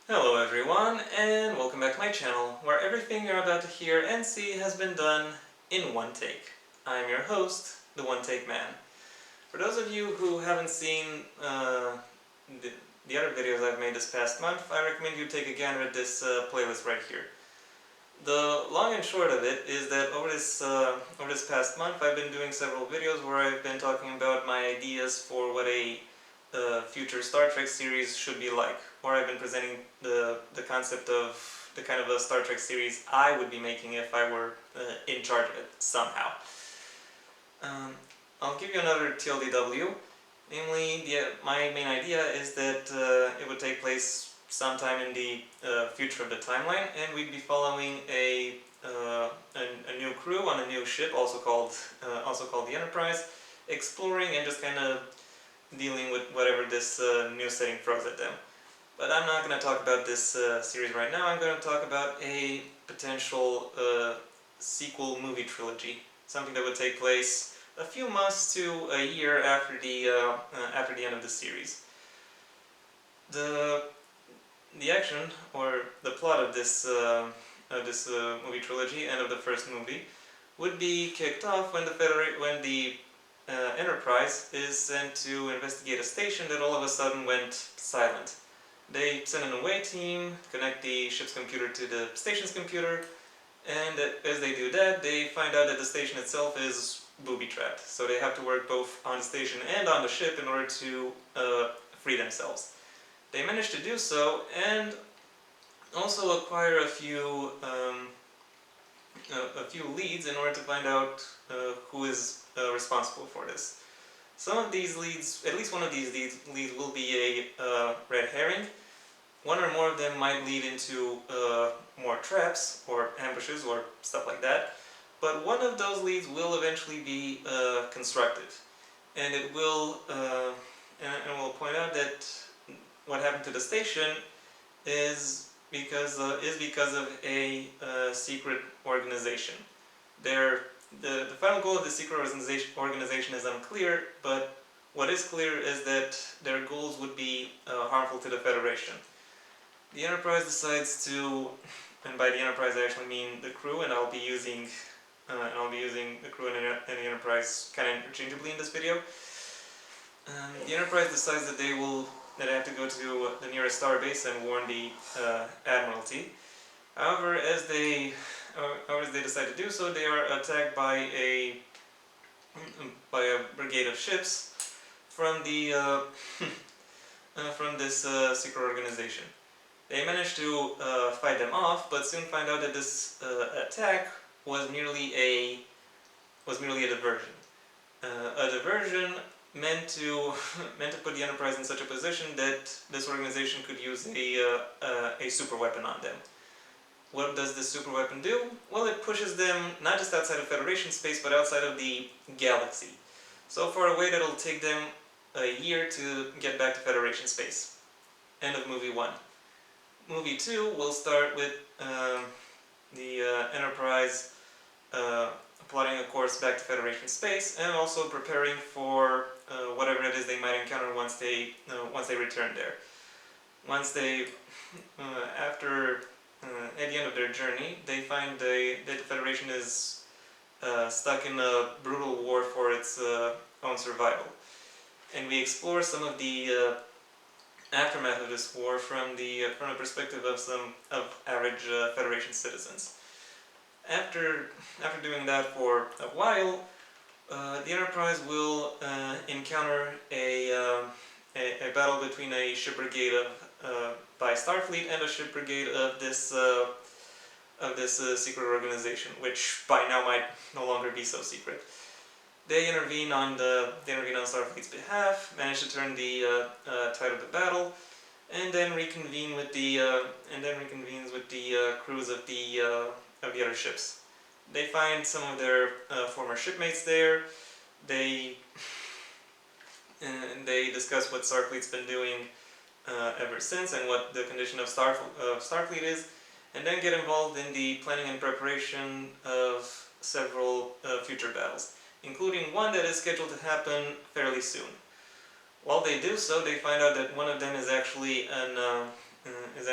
Hello everyone, and welcome back to my channel, where everything you're about to hear and see has been done in one take. I'm your host, the One Take Man. For those of you who haven't seen the, the other videos I've made this past month, I recommend you take a gander at this playlist right here. The long and short of it is that over this past month I've been doing several videos where I've been talking about my ideas for what a future Star Trek series should be like, or I've been presenting the concept of the kind of a Star Trek series I would be making if I were in charge of it somehow. Um, I'll give you another TLDW. Namely, my main idea is that it would take place sometime in the future of the timeline, and we'd be following a new crew on a new ship, also called the Enterprise, exploring and just kind of dealing with whatever this new setting throws at them. But I'm not going to talk about this series right now. I'm going to talk about a potential sequel movie trilogy, something that would take place a few months to a year after the end of the series. The action or the plot of this movie trilogy and of the first movie would be kicked off when the Enterprise is sent to investigate a station that all of a sudden went silent. They send an away team, connect the ship's computer to the station's computer, and as they do that, they find out that the station itself is booby-trapped. So they have to work both on the station and on the ship in order to free themselves. They manage to do so, and also acquire a few leads in order to find out who is responsible for this. Some of these leads, at least one of these leads will be a red herring. One or more of them might lead into more traps or ambushes or stuff like that. But one of those leads will eventually be constructive, and it will and will point out that what happened to the station is because of a secret organization. The final goal of the secret organization is unclear, but what is clear is that their goals would be harmful to the Federation. The Enterprise decides to, and by the Enterprise I actually mean the crew, and I'll be using the crew and the Enterprise kind of interchangeably in this video. The Enterprise decides that they have to go to the nearest starbase and warn the Admiralty. However, as they decide to do so, they are attacked by a brigade of ships from the from this secret organization. They manage to fight them off, but soon find out that this attack was merely a diversion. A diversion meant to put the Enterprise in such a position that this organization could use a super weapon on them. What does this super weapon do? Well, it pushes them not just outside of Federation space, but outside of the galaxy. So far away that it'll take them a year to get back to Federation space. End of movie 1. Movie 2 will start with the Enterprise plotting a course back to Federation space, and also preparing for whatever it is they might encounter once they return there. Once they at the end of their journey, they find that the Federation is stuck in a brutal war for its own survival. And we explore some of the aftermath of this war from the perspective of average Federation citizens. After doing that for a while, the Enterprise will encounter a battle between a ship brigade by Starfleet and a ship brigade of this secret organization, which by now might no longer be so secret. They intervene on Starfleet's behalf, manage to turn the tide of the battle, and then reconvenes with the crews of the other ships. They find some of their former shipmates there. They discuss what Starfleet's been doing ever since and what the condition of Starfleet is, and then get involved in the planning and preparation of several future battles, including one that is scheduled to happen fairly soon. While they do so, they find out that one of them is actually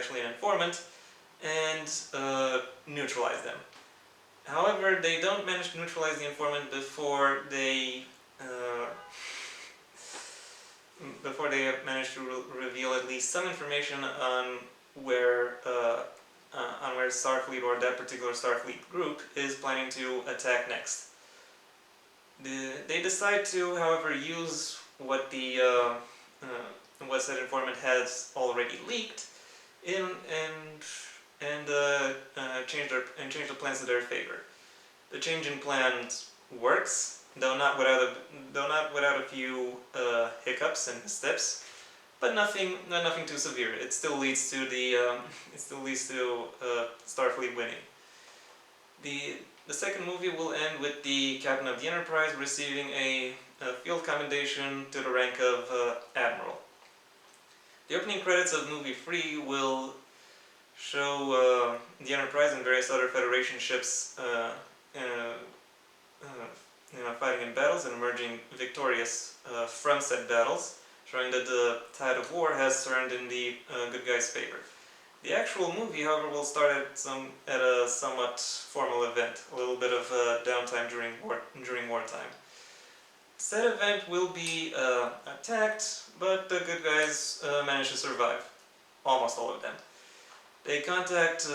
actually an informant, and neutralize them. However, they don't manage to neutralize the informant before they manage to reveal at least some information on where Starfleet, or that particular Starfleet group, is planning to attack next. They decide to, however, use what said informant has already leaked and change the plans to their favor. The change in plans works, though not without a few hiccups and missteps, but nothing too severe. It still leads to Starfleet winning. The second movie will end with the captain of the Enterprise receiving a field commendation to the rank of admiral. The opening credits of movie 3 will show the Enterprise and various other Federation ships fighting in battles and emerging victorious from said battles, showing that the tide of war has turned in the good guys' favor. The actual movie, however, will start at a somewhat formal event, a little bit of downtime during wartime. Said event will be attacked, but the good guys manage to survive, almost all of them. They contact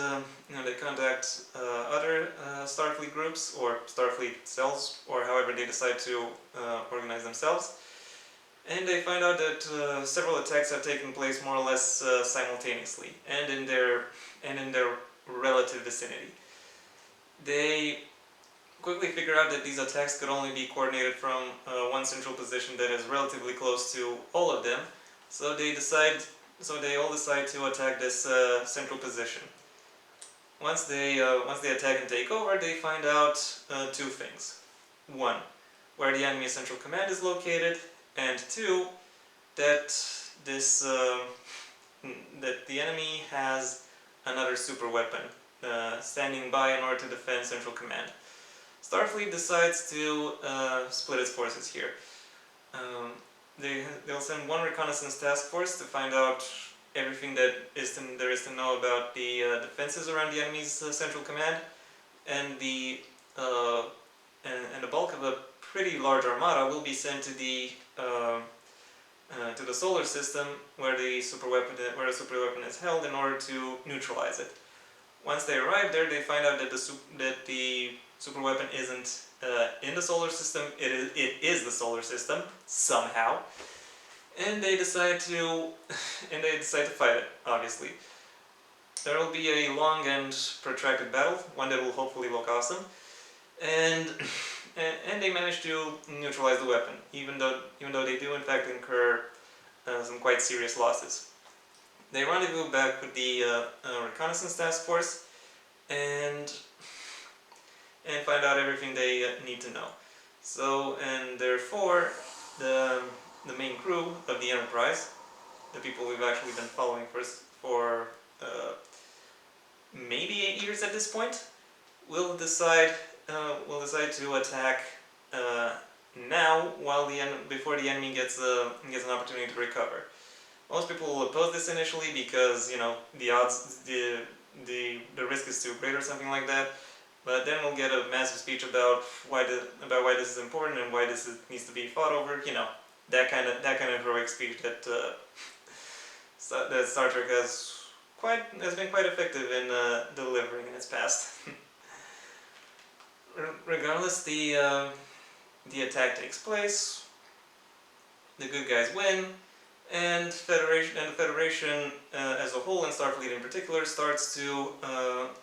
other Starfleet groups, or Starfleet cells, or however they decide to organize themselves, and they find out that several attacks have taken place more or less simultaneously, and in their relative vicinity. They quickly figure out that these attacks could only be coordinated from one central position that is relatively close to all of them, so they all decide to attack this central position. Once they attack and take over, they find out two things. One, where the enemy's central command is located, and two, that the enemy has another super weapon standing by in order to defend central command. Starfleet decides to split its forces here. They'll send one reconnaissance task force to find out everything there is to know about the defenses around the enemy's central command, and the bulk of a pretty large armada will be sent to the solar system where the super weapon is held in order to neutralize it. Once they arrive there, they find out that the super weapon isn't in the solar system. It is the solar system somehow, and they decide to fight it. Obviously, there will be a long and protracted battle, one that will hopefully look awesome, and they manage to neutralize the weapon, even though they do in fact incur some quite serious losses. They rendezvous back with the reconnaissance task force and find out everything they need to know. So, and therefore, the main crew of the Enterprise, the people we've actually been following for maybe 8 years at this point, will decide to attack now, before the enemy gets an opportunity to recover. Most people will oppose this initially because the risk is too great or something like that. But then we'll get a massive speech about why this is important and why this needs to be fought over. You know, that kind of heroic speech that Star Trek has been quite effective in delivering in its past. Regardless, the attack takes place. The good guys win, and the Federation as a whole, and Starfleet in particular, starts to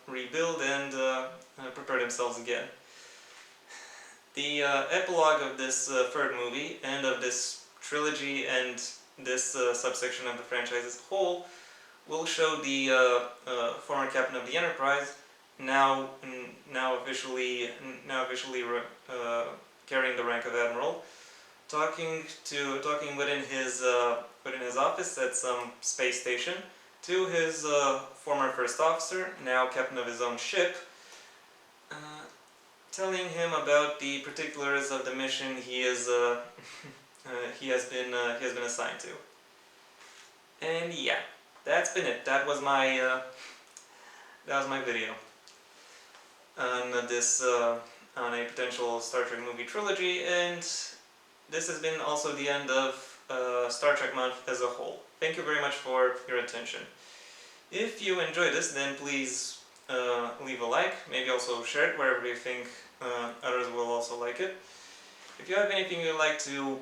rebuild and prepare themselves again. The epilogue of this third movie, and of this trilogy and this subsection of the franchise as a whole, will show the former captain of the Enterprise, now officially carrying the rank of admiral, talking within his office at some space station to his former first officer, now captain of his own ship, telling him about the particulars of the mission he has been assigned to. And yeah, that's been it. That was my video on this on a potential Star Trek movie trilogy, and this has been also the end of Star Trek month as a whole. Thank you very much for your attention. If you enjoyed this, then please leave a like, maybe also share it wherever you think others will also like it. If you have anything you'd like to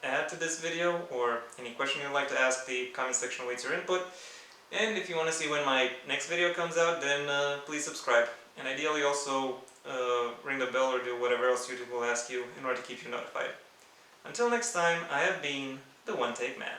add to this video, or any question you'd like to ask, the comment section awaits your input. And if you want to see when my next video comes out, then please subscribe. And ideally also ring the bell or do whatever else YouTube will ask you in order to keep you notified. Until next time, I have been the One Take Man.